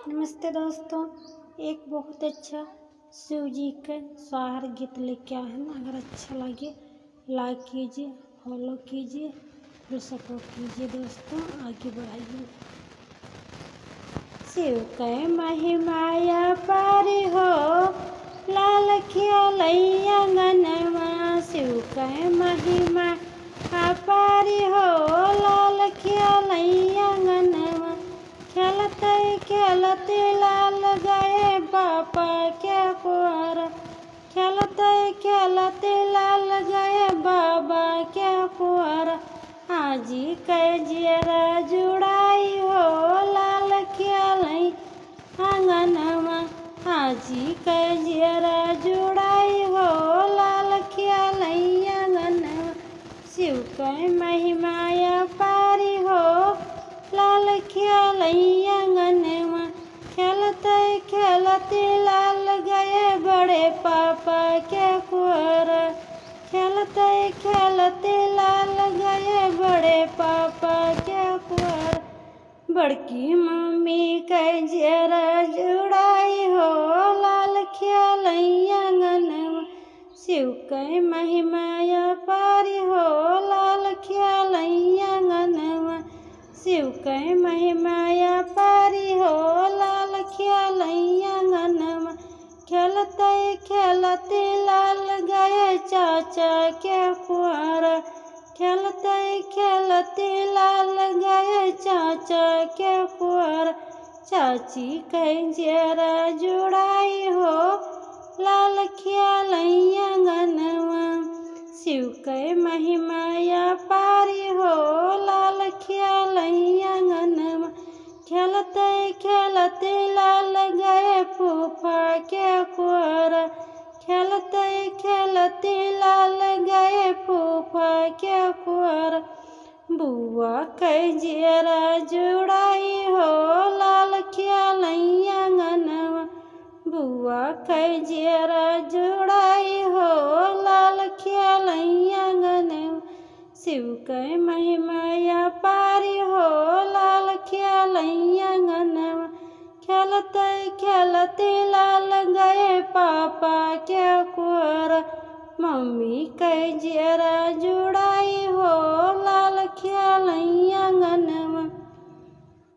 नमस्ते दोस्तों, एक बहुत अच्छा शिव जी का सोहर गीत लेके आए हैं। अगर अच्छा लगे लाइक कीजिए, फॉलो कीजिए, फिर सपोर्ट कीजिए। दोस्तों आगे बढ़ाइए। शिव कै महिमाया पार हो, लाल खिया अंगनवा। शिव कै महिमा पार हो, लाल खिया अंगनवा। खेलते खेलते लाल गए बाबा क्या कुंवर। खेलते खेलते लाल गए बाबा क्या कुंवर। आजी कै जियरा जुड़ाई हो, लाल खियालई आंगनवा। आजी कै जियरा जुड़ाई हो, लाल खियालई आंगनवा। शिव कै महिमाया पारी हो, लाल खियालई आंगनवा। खेलते खेलते लाल गए बड़े पापा के कुंवर। खेलते खेलते लाल गए बड़े पापा के कुंवर। बड़की मम्मी कै जियरा जुड़ाई हो, लाल खियालई आंगनवा। शिव कै महिमाया पारी हो, लाल खियालई आंगनवा। शिव कै महिमाया पारी हो, लाल खियालई आंगनवा। खेलते खेलते लाल गए चाचा के कुंवर। खेलते खेलते लाल गए चाचा के कुंवर। चाची कै जियरा जुड़ाई हो, लाल खियालई आंगनवा। शिव कै महिमाया पारी हो, लाल खियालई आंगनवा। खेलते खेलते लाल गए फूफा के कुंवर। खेलते खेलते लाल गए फूफा के कुंवर। बुआ कै जियरा जुड़ाई हो, लाल खियालई आंगनवा। बुआ कै जियरा जुड़ाई हो, लाल खियालई आंगनवा। शिव कै महिमाया पारी हो, लाल खियालई आंगनवा। खेलते खेलते लाल गए पापा के कुंवर। मम्मी कै जियरा जुड़ाई हो, लाल खियालई आंगनवा।